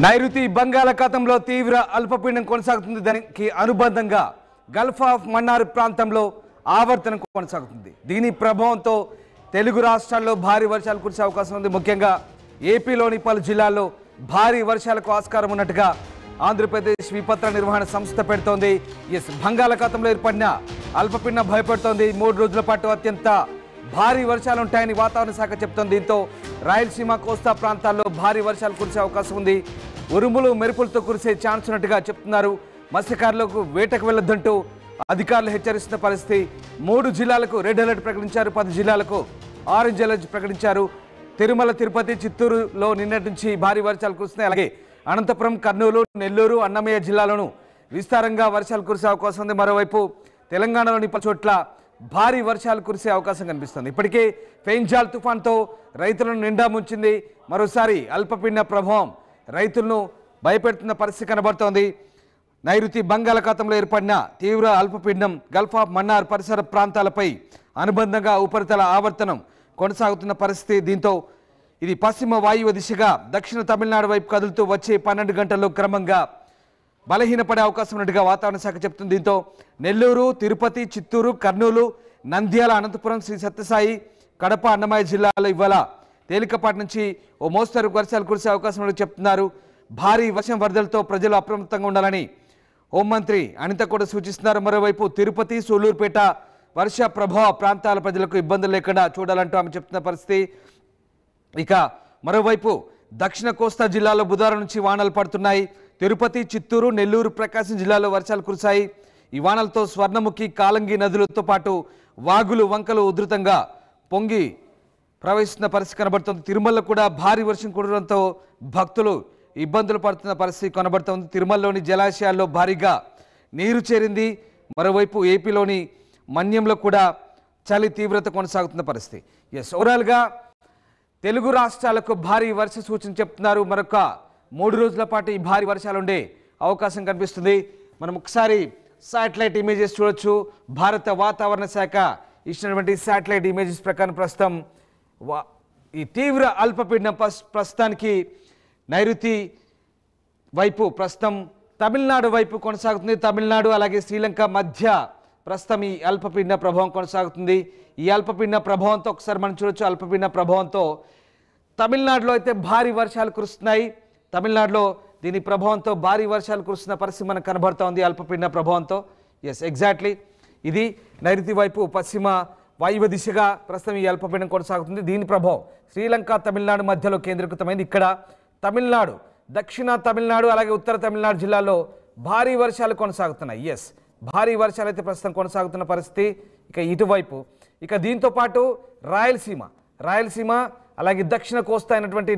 నైరుతి బంగాళాఖాతంలో తీవ్ర అల్పపీడనం కొనసాగుతుంది. దానికి అనుబంధంగా గల్ఫ్ ఆఫ్ మన్నార్ ప్రాంతంలో ఆవర్తనం కొనసాగుతుంది. దీని ప్రభావంతో తెలుగు రాష్ట్రాల్లో భారీ వర్షాలు కురిసే అవకాశం ఉంది. ముఖ్యంగా ఏపీలోని పలు జిల్లాల్లో భారీ వర్షాలకు ఆస్కారం ఉన్నట్టుగా ఆంధ్రప్రదేశ్ విపత్తుల నిర్వహణ సంస్థ పెడుతోంది. బంగాళాఖాతంలో ఏర్పడిన అల్పపీడనం భయపడుతోంది. 3 రోజుల పాటు అత్యంత భారీ వర్షాలు ఉంటాయని వాతావరణ శాఖ చెప్తోంది. దీంతో రాయలసీమ కోస్తా ప్రాంతాల్లో భారీ వర్షాలు కురిసే అవకాశం ఉంది. ఉరుములు మెరుపులతో కురిసే ఛాన్స్ ఉన్నట్టుగా చెప్తున్నారు. మత్స్యకారులకు వేటకు వెళ్లొద్దంటూ అధికారులు హెచ్చరిస్తున్న పరిస్థితి. 3 జిల్లాలకు రెడ్ అలర్ట్ ప్రకటించారు. 10 జిల్లాలకు ఆరెంజ్ అలర్ట్ ప్రకటించారు. తిరుమల, తిరుపతి, చిత్తూరులో నిన్నటి నుంచి భారీ వర్షాలు కురుస్తున్నాయి. అలాగే అనంతపురం, కర్నూలు, నెల్లూరు, అన్నమయ్య జిల్లాలోనూ విస్తారంగా వర్షాలు కురిసే అవకాశం ఉంది. మరోవైపు తెలంగాణలోని పలు చోట్ల భారీ వర్షాలు కురిసే అవకాశం కనిపిస్తుంది. ఇప్పటికే ఫెయింజాల్ తుఫాన్తో రైతులను నిండా ముంచింది. మరోసారి అల్పపీడన ప్రభావం రైతులను భయపెడుతున్న పరిస్థితి కనబడుతోంది. నైరుతి బంగాళాఖాతంలో ఏర్పడిన తీవ్ర అల్పపీడనం గల్ఫ్ ఆఫ్ మన్నార్ పరిసర ప్రాంతాలపై అనుబంధంగా ఉపరితల ఆవర్తనం కొనసాగుతున్న పరిస్థితి. దీంతో ఇది పశ్చిమ వాయువ్య దిశగా దక్షిణ తమిళనాడు వైపు కదులుతూ వచ్చే 12 గంటల్లో క్రమంగా బలహీనపడే అవకాశం ఉన్నట్టుగా వాతావరణ శాఖ చెప్తుంది. దీంతో నెల్లూరు, తిరుపతి, చిత్తూరు, కర్నూలు, నంద్యాల, అనంతపురం, శ్రీ సత్యసాయి, కడప, అన్నమయ్య జిల్లాలో ఇవాళ తేలికపాటి నుంచి ఓ మోస్తరు వర్షాలు కురిసే అవకాశం ఉన్నట్టు చెప్తున్నారు. భారీ వర్షం వరదలతో ప్రజలు అప్రమత్తంగా ఉండాలని హోంమంత్రి అనిత కూడా సూచిస్తున్నారు. మరోవైపు తిరుపతి, సూళ్లూరుపేట వర్ష ప్రభావ ప్రాంతాల ప్రజలకు ఇబ్బందులు లేకుండా చూడాలంటూ ఆమె చెప్తున్న పరిస్థితి. ఇక మరోవైపు దక్షిణ కోస్తా జిల్లాలో బుధవారం నుంచి వానలు పడుతున్నాయి. తిరుపతి, చిత్తూరు, నెల్లూరు, ప్రకాశం జిల్లాలో వర్షాలు కురిశాయి. ఈ వానలతో స్వర్ణముఖి, కాలంగి నదులతో పాటు వాగులు, వంకలు ఉధృతంగా పొంగి ప్రవహిస్తున్న పరిస్థితి కనబడుతుంది. తిరుమలలో కూడా భారీ వర్షం కురవడంతో భక్తులు ఇబ్బందులు పడుతున్న పరిస్థితి కనబడుతోంది. తిరుమలలోని జలాశయాల్లో భారీగా నీరు చేరింది. మరోవైపు ఏపీలోని మన్యంలో కూడా చలి తీవ్రత కొనసాగుతున్న పరిస్థితి. ఓవరాల్గా తెలుగు రాష్ట్రాలకు భారీ వర్ష సూచన చెప్తున్నారు. మరొక 3 రోజుల పాటు ఈ భారీ వర్షాలు ఉండే అవకాశం కనిపిస్తుంది. మనం ఒకసారి శాటిలైట్ ఇమేజెస్ చూడొచ్చు. భారత వాతావరణ శాఖ ఇచ్చినటువంటి శాటిలైట్ ఇమేజెస్ ప్రకారం ప్రస్తుతం ఈ తీవ్ర అల్పపీడనం ప్రస్తుతానికి నైరుతి వైపు ప్రస్తుతం తమిళనాడు వైపు కొనసాగుతుంది. తమిళనాడు అలాగే శ్రీలంక మధ్య ప్రస్తుతం ఈ అల్పపీడన ప్రభావం కొనసాగుతుంది. ఈ అల్పపీడన ప్రభావంతో ఒకసారి మనం చూడొచ్చు. అల్పపీడన ప్రభావంతో తమిళనాడులో అయితే భారీ వర్షాలు కురుస్తున్నాయి. తమిళనాడులో దీని ప్రభావంతో భారీ వర్షాలు కురుస్తున్న పరిస్థితి మనకు కనబడుతోంది. అల్పపీడన ప్రభావంతో ఎగ్జాక్ట్లీ ఇది నైరుతి వైపు పశ్చిమ వాయువ్య దిశగా ప్రస్తుతం ఈ అల్పపీడనం కొనసాగుతుంది. దీని ప్రభావం శ్రీలంక, తమిళనాడు మధ్యలో కేంద్రీకృతమైంది. ఇక్కడ తమిళనాడు, దక్షిణ తమిళనాడు అలాగే ఉత్తర తమిళనాడు జిల్లాలో భారీ వర్షాలు కొనసాగుతున్నాయి. భారీ వర్షాలు అయితే ప్రస్తుతం కొనసాగుతున్న పరిస్థితి. ఇక ఇటువైపు ఇక దీంతో పాటు రాయలసీమ అలాగే దక్షిణ కోస్తా అయినటువంటి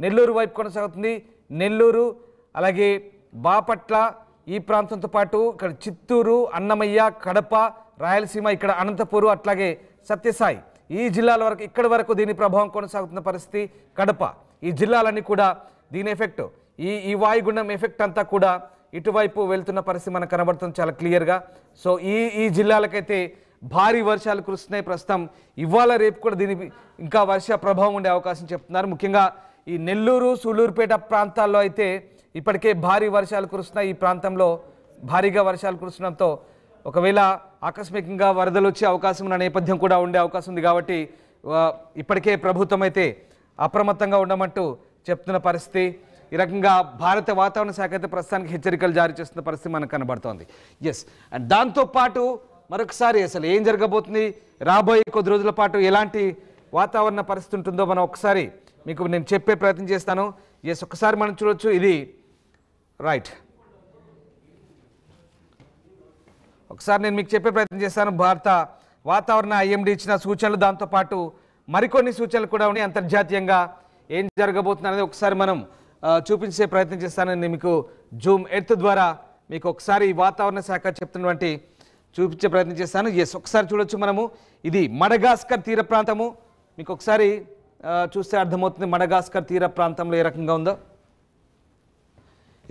నెల్లూరు వైపు కొనసాగుతుంది. నెల్లూరు అలాగే బాపట్ల ఈ ప్రాంతంతో పాటు ఇక్కడ చిత్తూరు, అన్నమయ్య, కడప, రాయలసీమ, ఇక్కడ అనంతపురం అట్లాగే సత్యసాయి ఈ జిల్లాల వరకు ఇక్కడి వరకు దీని ప్రభావం కొనసాగుతున్న పరిస్థితి. కడప ఈ జిల్లాలన్నీ కూడా దీని ఎఫెక్ట్ ఈ వాయుగుండం ఎఫెక్ట్ అంతా కూడా ఇటువైపు వెళ్తున్న పరిస్థితి మనకు కనబడుతుంది చాలా క్లియర్గా. సో ఈ జిల్లాలకైతే భారీ వర్షాలు కురుస్తున్నాయి. ప్రస్తుతం ఇవాళ రేపు కూడా దీని ఇంకా వర్ష ప్రభావం ఉండే అవకాశం చెప్తున్నారు. ముఖ్యంగా ఈ నెల్లూరు, సూళ్లూరుపేట ప్రాంతాల్లో అయితే ఇప్పటికే భారీ వర్షాలు కురుస్తున్నాయి. ఈ ప్రాంతంలో భారీగా వర్షాలు కురుస్తుండడంతో ఒకవేళ ఆకస్మికంగా వరదలు వచ్చే అవకాశం ఉన్న నేపథ్యం కూడా ఉండే అవకాశం ఉంది. కాబట్టి ఇప్పటికే ప్రభుత్వం అయితే అప్రమత్తంగా ఉండమంటూ చెప్తున్న పరిస్థితి. ఈ రకంగా భారత వాతావరణ శాఖ అయితే ప్రస్తుతానికి హెచ్చరికలు జారీ చేస్తున్న పరిస్థితి మనకు కనబడుతోంది. అండ్ దాంతోపాటు మరొకసారి అసలు ఏం జరగబోతుంది, రాబోయే కొద్ది రోజుల పాటు ఎలాంటి వాతావరణ పరిస్థితి ఉంటుందో మనం ఒకసారి మీకు నేను చెప్పే ప్రయత్నం చేస్తాను. ఒకసారి మనం చూడొచ్చు. ఇది రైట్, ఒకసారి నేను మీకు చెప్పే ప్రయత్నం చేస్తాను. భారత వాతావరణ ఐఎండీ ఇచ్చిన సూచనలు, దాంతోపాటు మరికొన్ని సూచనలు కూడా ఉన్నాయి. అంతర్జాతీయంగా ఏం జరగబోతుంది అనేది ఒకసారి మనం చూపించే ప్రయత్నం చేస్తాను. నేను మీకు జూమ్ ఎర్త్ ద్వారా మీకు ఒకసారి వాతావరణ శాఖ చెప్తున్నటువంటి చూపించే ప్రయత్నం చేస్తాను. ఒకసారి చూడొచ్చు మనము. ఇది మడగాస్కర్ తీర ప్రాంతము. మీకు ఒకసారి చూస్తే అర్థమవుతుంది మడగాస్కర్ తీర ప్రాంతంలో ఏ రకంగా ఉందో.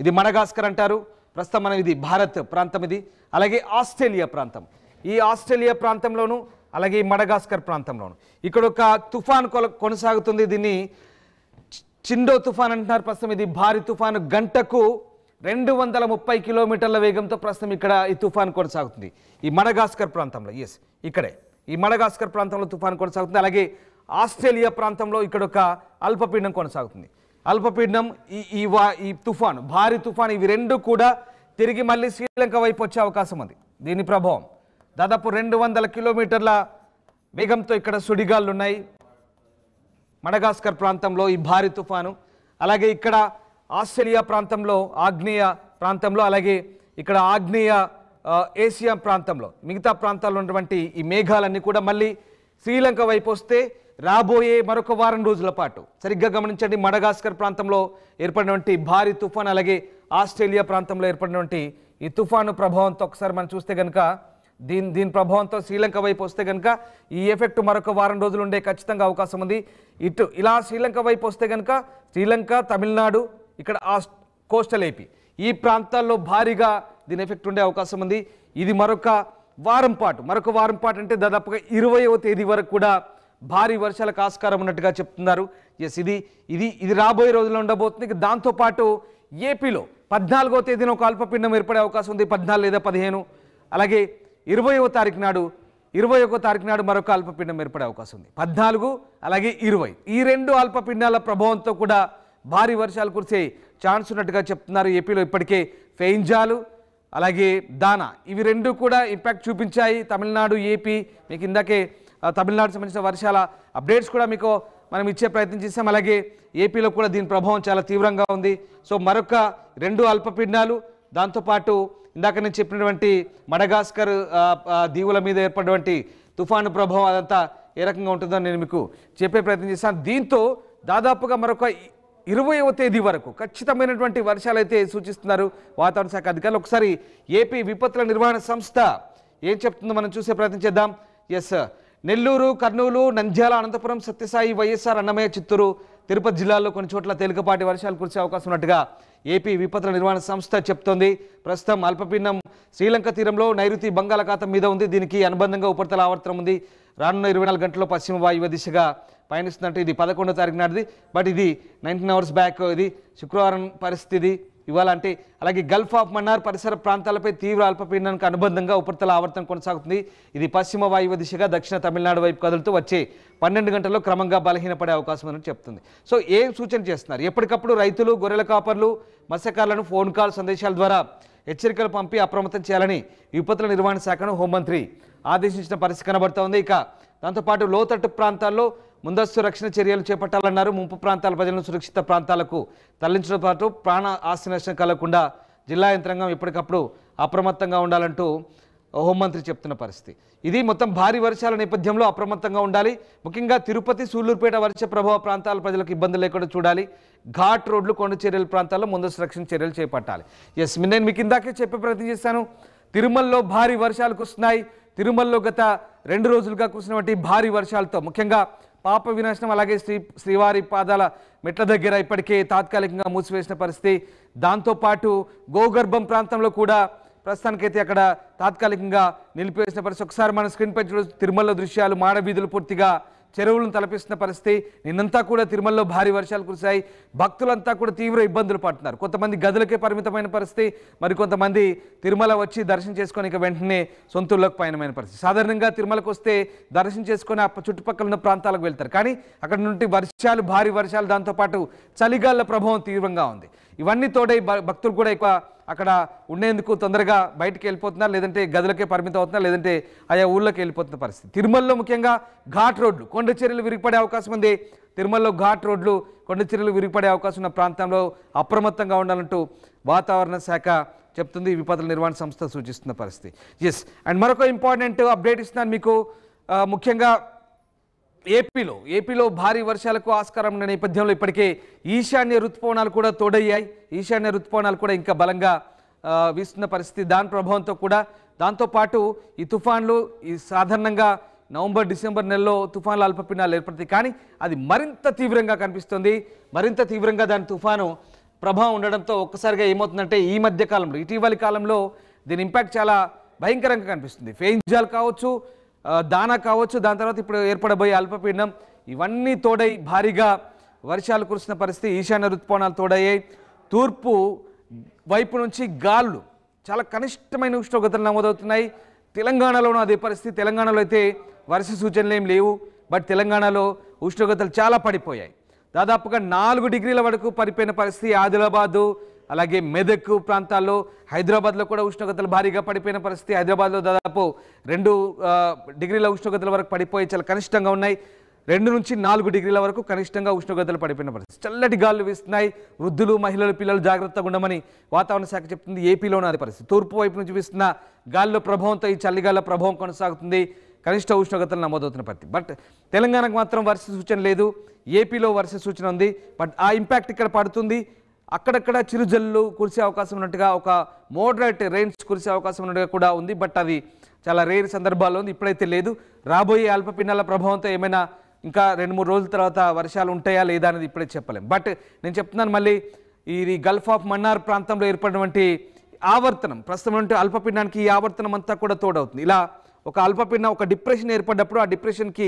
ఇది మడగాస్కర్ అంటారు. ప్రస్తుతం మనం ఇది భారత్ ప్రాంతం. ఇది అలాగే ఆస్ట్రేలియా ప్రాంతం. ఈ ఆస్ట్రేలియా ప్రాంతంలోను అలాగే మడగాస్కర్ ప్రాంతంలోను ఇక్కడ ఒక తుఫాన్ కొనసాగుతుంది. దీన్ని చిండో తుఫాన్ అంటున్నారు ప్రస్తుతం. ఇది భారీ తుఫాను, గంటకు 230 కిలోమీటర్ల వేగంతో ప్రస్తుతం ఇక్కడ ఈ తుఫాన్ కొనసాగుతుంది ఈ మడగాస్కర్ ప్రాంతంలో. ఇక్కడే ఈ మడగాస్కర్ ప్రాంతంలో తుఫాన్ కొనసాగుతుంది. అలాగే ఆస్ట్రేలియా ప్రాంతంలో ఇక్కడ ఒక అల్పపీడనం కొనసాగుతుంది. అల్పపీడనం ఈ తుఫాను, భారీ తుఫాను, ఇవి రెండు కూడా తిరిగి మళ్ళీ శ్రీలంక వైపు వచ్చే అవకాశం ఉంది. దీని ప్రభావం దాదాపు 200 కిలోమీటర్ల వేగంతో ఇక్కడ సుడిగాళ్ళు ఉన్నాయి మడగాస్కర్ ప్రాంతంలో ఈ భారీ తుఫాను. అలాగే ఇక్కడ ఆస్ట్రేలియా ప్రాంతంలో, ఆగ్నేయ ప్రాంతంలో, అలాగే ఇక్కడ ఆగ్నేయ ఏషియా ప్రాంతంలో, మిగతా ప్రాంతాల్లో ఉన్నటువంటి ఈ మేఘాలన్నీ కూడా మళ్ళీ శ్రీలంక వైపు వస్తే రాబోయే మరొక వారం రోజుల పాటు సరిగ్గా గమనించండి. మడగాస్కర్ ప్రాంతంలో ఏర్పడినటువంటి భారీ తుఫాను, అలాగే ఆస్ట్రేలియా ప్రాంతంలో ఏర్పడినటువంటి ఈ తుఫాను ప్రభావంతో ఒకసారి మనం చూస్తే కనుక దీని ప్రభావంతో శ్రీలంక వైపు వస్తే కనుక ఈ ఎఫెక్ట్ మరొక వారం రోజులు ఉండే ఖచ్చితంగా అవకాశం ఉంది. ఇలా శ్రీలంక వైపు వస్తే కనుక శ్రీలంక, తమిళనాడు, ఇక్కడ కోస్టల్ ఏపీ, ఈ ప్రాంతాల్లో భారీగా దీని ఎఫెక్ట్ ఉండే అవకాశం ఉంది. ఇది మరొక వారం పాటు అంటే దాదాపుగా 20వ తేదీ వరకు కూడా భారీ వర్షాలకు ఆస్కారం ఉన్నట్టుగా చెప్తున్నారు. ఇది రాబోయే రోజుల్లో ఉండబోతుంది. దాంతోపాటు ఏపీలో 14వ తేదీన ఒక అల్పపీడనం ఏర్పడే అవకాశం ఉంది, 14 లేదా 15. అలాగే 21వ తారీఖు నాడు మరొక అల్పపీడనం ఏర్పడే అవకాశం ఉంది, 14 అలాగే 20. ఈ రెండు అల్పపీడనాల ప్రభావంతో కూడా భారీ వర్షాలు కురిసే ఛాన్స్ ఉన్నట్టుగా చెప్తున్నారు. ఏపీలో ఇప్పటికే ఫెయింజాలు అలాగే దానా, ఇవి రెండు కూడా ఇంపాక్ట్ చూపించాయి. తమిళనాడు, ఏపీ, మీకు ఇందాకే తమిళనాడుకు సంబంధించిన వర్షాల అప్డేట్స్ కూడా మీకు మనం ఇచ్చే ప్రయత్నం చేసాం. అలాగే ఏపీలో కూడా దీని ప్రభావం చాలా తీవ్రంగా ఉంది. సో మరొక 2 అల్పపీడనాలు, దాంతోపాటు ఇందాక నేను చెప్పినటువంటి మడగాస్కర్ దీవుల మీద ఏర్పడినటువంటి తుఫాను ప్రభావం, అదంతా ఏ రకంగా ఉంటుందో నేను మీకు చెప్పే ప్రయత్నం చేశాను. దీంతో దాదాపుగా మరొక 20వ తేదీ వరకు ఖచ్చితమైనటువంటి వర్షాలు అయితే సూచిస్తున్నారు వాతావరణ శాఖ అధికారులు. ఒకసారి ఏపీ విపత్తుల నిర్వహణ సంస్థ ఏం చెప్తుందో మనం చూసే ప్రయత్నం చేద్దాం. నెల్లూరు, కర్నూలు, నంద్యాల, అనంతపురం, సత్యసాయి, వైఎస్ఆర్, అన్నమయ్య, చిత్తూరు, తిరుపతి జిల్లాల్లో కొన్ని చోట్ల తేలికపాటి వర్షాలు కురిసే అవకాశం ఉన్నట్టుగా ఏపీ విపత్తుల నిర్వహణ సంస్థ చెప్తోంది. ప్రస్తుతం అల్పపీడనం శ్రీలంక తీరంలో నైరుతి బంగాళాఖాతం మీద ఉంది. దీనికి అనుబంధంగా ఉపరితల ఆవర్తనం ఉంది. రానున్న 24 గంటల్లో పశ్చిమ వాయువ్య దిశగా పయనిస్తుందంటే ఇది 11వ తారీఖు నాటిది. బట్ ఇది 19 అవర్స్ బ్యాక్, ఇది శుక్రవారం పరిస్థితి ఇవాళ అంటే. అలాగే గల్ఫ్ ఆఫ్ మన్నార్ పరిసర ప్రాంతాలపై తీవ్ర అల్పపీడనానికి అనుబంధంగా ఉపరితల ఆవర్తనం కొనసాగుతుంది. ఇది పశ్చిమ వాయువ్య దిశగా దక్షిణ తమిళనాడు వైపు కదులుతూ వచ్చే 12 గంటల్లో క్రమంగా బలహీనపడే అవకాశం అని చెప్తుంది. సో ఏం సూచన చేస్తున్నారు? ఎప్పటికప్పుడు రైతులు, గొర్రెల కాపర్లు, మత్స్యకారులను ఫోన్ కాల్, సందేశాల ద్వారా హెచ్చరికలు పంపి అప్రమత్తం చేయాలని విపత్తుల నిర్వహణ శాఖను హోంమంత్రి ఆదేశించిన పరిస్థితి కనబడుతోంది. ఇక దాంతోపాటు లోతట్టు ప్రాంతాల్లో ముందస్తు రక్షణ చర్యలు చేపట్టాలన్నారు. ముంపు ప్రాంతాల ప్రజలను సురక్షిత ప్రాంతాలకు తరలించడం పాటు ప్రాణ ఆస్తి నష్టం కలగకుండా జిల్లా యంత్రాంగం ఎప్పటికప్పుడు అప్రమత్తంగా ఉండాలంటూ హోంమంత్రి చెప్తున్న పరిస్థితి. ఇది మొత్తం భారీ వర్షాల నేపథ్యంలో అప్రమత్తంగా ఉండాలి. ముఖ్యంగా తిరుపతి, సూళ్లూరుపేట వర్ష ప్రభావ ప్రాంతాల ప్రజలకు ఇబ్బందులు లేకుండా చూడాలి. ఘాట్ రోడ్లు, కొండ చర్యల ప్రాంతాల్లో ముందస్తు రక్షణ చర్యలు చేపట్టాలి. నేను మీకు ఇందాకే చెప్పే ప్రయత్నం చేశాను. తిరుమలలో భారీ వర్షాలు కురుస్తున్నాయి. తిరుమలలో గత 2 రోజులుగా కురిసినటువంటి భారీ వర్షాలతో ముఖ్యంగా పాప వినాశనం, అలాగే శ్రీవారి పాదాల మెట్ల దగ్గర ఇప్పటికే తాత్కాలికంగా మూసివేసిన పరిస్థితి. దాంతోపాటు గోగర్భం ప్రాంతంలో కూడా ప్రస్తుతానికైతే అక్కడ తాత్కాలికంగా నిలిపివేసిన పరిస్థితి. ఒకసారి మన స్క్రీన్పై చూడొచ్చు తిరుమలలో దృశ్యాలు. మాడవీధులు పూర్తిగా చెరువులను తలపిస్తున్న పరిస్థితి. నిన్నంతా కూడా తిరుమలలో భారీ వర్షాలు కురిశాయి. భక్తులంతా కూడా తీవ్ర ఇబ్బందులు పడుతున్నారు. కొంతమంది గదులకే పరిమితమైన పరిస్థితి, మరికొంతమంది తిరుమల వచ్చి దర్శనం చేసుకొని ఇక వెంటనే సొంతూళ్ళకు పయనమైన పరిస్థితి. సాధారణంగా తిరుమలకు వస్తే దర్శనం చేసుకొని చుట్టుపక్కల ఉన్న ప్రాంతాలకు వెళ్తారు. కానీ అక్కడ నుండి వర్షాలు, భారీ వర్షాలు, దాంతోపాటు చలిగాళ్ల ప్రభావం తీవ్రంగా ఉంది. ఇవన్నీ తోడై భక్తులు కూడా ఎక్కువ అక్కడ ఉండేందుకు తొందరగా బయటికి వెళ్ళిపోతున్నారు, లేదంటే గదులకే పరిమితం అవుతున్నారు, లేదంటే ఆయా ఊళ్ళకి వెళ్ళిపోతున్న పరిస్థితి. తిరుమలలో ముఖ్యంగా ఘాట్ రోడ్లు, కొండ చర్యలు విరిగిపడే అవకాశం ఉంది. తిరుమలలో ఘాట్ రోడ్లు, కొండ చర్యలు విరిగిపడే అవకాశం ఉన్న ప్రాంతంలో అప్రమత్తంగా ఉండాలంటూ వాతావరణ శాఖ చెప్తుంది. విపత్తుల నిర్వహణ సంస్థ సూచిస్తున్న పరిస్థితి. అండ్ మరొక ఇంపార్టెంట్ అప్డేట్ ఇస్తున్నాను మీకు. ముఖ్యంగా ఏపీలో భారీ వర్షాలకు ఆస్కారం ఉన్న నేపథ్యంలో ఇప్పటికే ఈశాన్య ఋతుపవనాలు కూడా తోడయ్యాయి. ఈశాన్య ఋతుపవనాలు కూడా ఇంకా బలంగా వీస్తున్న పరిస్థితి. దాని ప్రభావంతో కూడా దాంతోపాటు ఈ తుఫాన్లు సాధారణంగా నవంబర్, డిసెంబర్ నెలలో తుఫాన్లు, అల్పపీడనాలు ఏర్పడతాయి. కానీ అది మరింత తీవ్రంగా కనిపిస్తుంది. మరింత తీవ్రంగా దాని తుఫాను ప్రభావం ఉండడంతో ఒక్కసారిగా ఏమవుతుందంటే ఈ మధ్య కాలంలో, ఇటీవలి కాలంలో దీని ఇంపాక్ట్ చాలా భయంకరంగా కనిపిస్తుంది. ఫెయింజాల్ కావచ్చు, దానా కావచ్చు, దాని తర్వాత ఇప్పుడు ఏర్పడబోయే అల్పపీడనం, ఇవన్నీ తోడై భారీగా వర్షాలు కురిసిన పరిస్థితి. ఈశాన్య ఋతుపవనాలు తోడయ్యాయి. తూర్పు వైపు నుంచి గాలులు చాలా కనిష్టమైన ఉష్ణోగ్రతలు నమోదవుతున్నాయి. తెలంగాణలోనూ అదే పరిస్థితి. తెలంగాణలో అయితే వర్ష సూచనలు ఏం లేవు. బట్ తెలంగాణలో ఉష్ణోగ్రతలు చాలా పడిపోయాయి. దాదాపుగా 4 డిగ్రీల వరకు పడిపోయిన పరిస్థితి. ఆదిలాబాదు అలాగే మెదక్ ప్రాంతాల్లో, హైదరాబాద్లో కూడా ఉష్ణోగ్రతలు భారీగా పడిపోయిన పరిస్థితి. హైదరాబాద్లో దాదాపు 2 డిగ్రీల ఉష్ణోగ్రతల వరకు పడిపోయి చాలా కనిష్టంగా ఉన్నాయి. 2 నుంచి 4 డిగ్రీల వరకు కనిష్టంగా ఉష్ణోగ్రతలు పడిపోయిన పరిస్థితి. చల్లటి గాలులు వీస్తున్నాయి. వృద్ధులు, మహిళలు, పిల్లలు జాగ్రత్తగా ఉండమని వాతావరణ శాఖ చెప్తుంది. ఏపీలోనూ అదే పరిస్థితి. తూర్పు వైపు నుంచి వీస్తున్న గాలుల ప్రభావంతో ఈ చలిగాల ప్రభావం కొనసాగుతుంది. కనిష్ట ఉష్ణోగ్రతలు నమోదవుతున్న పరిస్థితి. బట్ తెలంగాణకు మాత్రం వర్ష సూచన లేదు. ఏపీలో వర్ష సూచన ఉంది. బట్ ఆ ఇంపాక్ట్ ఇక్కడ పడుతుంది. అక్కడక్కడ చిరుజల్లు కురిసే అవకాశం ఉన్నట్టుగా, ఒక మోడరేట్ రెయిన్స్ కురిసే అవకాశం ఉన్నట్టుగా కూడా ఉంది. బట్ అది చాలా రేర్ సందర్భాల్లో ఉంది. ఇప్పుడైతే లేదు. రాబోయే అల్పపీడనాల ప్రభావంతో ఏమైనా ఇంకా 2-3 రోజుల తర్వాత వర్షాలు ఉంటాయా లేదా అనేది ఇప్పుడే చెప్పలేం. బట్ నేను చెప్తున్నాను మళ్ళీ, ఇది గల్ఫ్ ఆఫ్ మన్నార్ ప్రాంతంలో ఏర్పడినటువంటి ఆవర్తనం, ప్రస్తుతం ఉంటే అల్పపీడనానికి ఈ ఆవర్తనం అంతా కూడా తోడవుతుంది. ఇలా ఒక అల్పపీడనం, ఒక డిప్రెషన్ ఏర్పడ్డప్పుడు ఆ డిప్రెషన్కి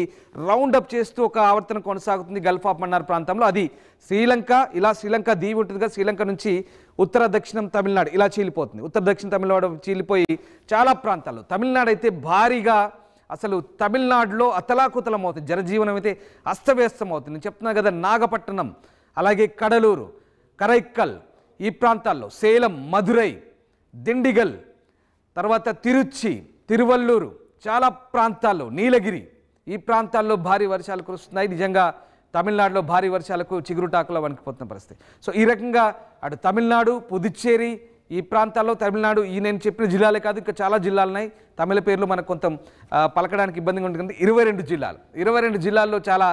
రౌండ్ అప్ చేస్తూ ఒక ఆవర్తనం కొనసాగుతుంది గల్ఫ్ ఆఫ్ మన్నార్ ప్రాంతంలో. అది శ్రీలంక, ఇలా శ్రీలంక దీవి ఉంటుంది కదా, శ్రీలంక నుంచి ఉత్తర దక్షిణం తమిళనాడు ఇలా చీలిపోతుంది. ఉత్తర దక్షిణ తమిళనాడు చీలిపోయి చాలా ప్రాంతాల్లో, తమిళనాడు అయితే భారీగా, అసలు తమిళనాడులో అతలాకుతలం అవుతుంది. జనజీవనం అయితే అస్తవ్యస్తం అవుతుంది. నేను చెప్తున్నా కదా, నాగపట్టణం, అలాగే కడలూరు, కరైక్కల్, ఈ ప్రాంతాల్లో, సేలం, మధురై, దిండిగల్, తర్వాత తిరుచి, తిరువల్లూరు, చాలా ప్రాంతాల్లో, నీలగిరి, ఈ ప్రాంతాల్లో భారీ వర్షాలు కురుస్తున్నాయి. నిజంగా తమిళనాడులో భారీ వర్షాలకు చిగురుటాకులో వణికిపోతున్న పరిస్థితి. సో ఈ రకంగా అటు తమిళనాడు, పుదుచ్చేరి, ఈ ప్రాంతాల్లో, తమిళనాడు, ఈ నేను చెప్పిన జిల్లాలే కాదు, ఇంకా చాలా జిల్లాలు ఉన్నాయి. తమిళ పేర్లు మనకు కొంత పలకడానికి ఇబ్బందిగా ఉంటుంది. 22 జిల్లాల్లో చాలా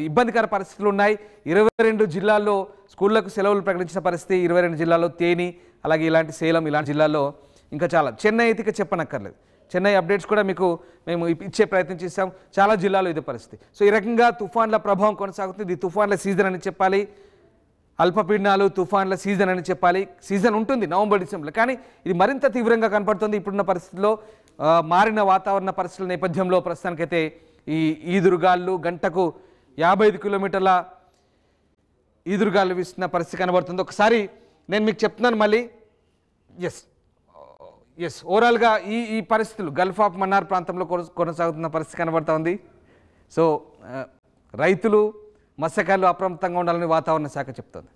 ఇబ్బందికర పరిస్థితులు ఉన్నాయి. 22 జిల్లాల్లో స్కూళ్లకు సెలవులు ప్రకటించిన పరిస్థితి. 22 జిల్లాల్లో తేని, అలాగే ఇలాంటి సేలం, ఇలాంటి జిల్లాల్లో ఇంకా చాలా. చెన్నై అయితే ఇక చెప్పనక్కర్లేదు. చెన్నై అప్డేట్స్ కూడా మీకు మేము ఇచ్చే ప్రయత్నం చేశాం. చాలా జిల్లాలో ఇదే పరిస్థితి. సో ఈ రకంగా తుఫాన్ల ప్రభావం కొనసాగుతుంది. ఇది తుఫాన్ల సీజన్ అని చెప్పాలి. అల్పపీడనాలు, తుఫాన్ల సీజన్ అని చెప్పాలి. సీజన్ ఉంటుంది నవంబర్, డిసెంబర్లో, కానీ ఇది మరింత తీవ్రంగా కనపడుతుంది ఇప్పుడున్న పరిస్థితుల్లో. మారిన వాతావరణ పరిస్థితుల నేపథ్యంలో ప్రస్తుతానికైతే ఈ ఈదురుగాళ్ళు గంటకు 55 కిలోమీటర్ల ఈదురుగాళ్ళు వీస్తున్న పరిస్థితి కనబడుతుంది. ఒకసారి నేను మీకు చెప్తున్నాను మళ్ళీ. ఎస్ ఓవరాల్గా ఈ పరిస్థితులు గల్ఫ్ ఆఫ్ మన్నార్ ప్రాంతంలో కొనసాగుతున్న పరిస్థితి కనబడుతూ ఉంది. సో రైతులు, మత్స్యకారులు అప్రమత్తంగా ఉండాలని వాతావరణ శాఖ చెప్తోంది.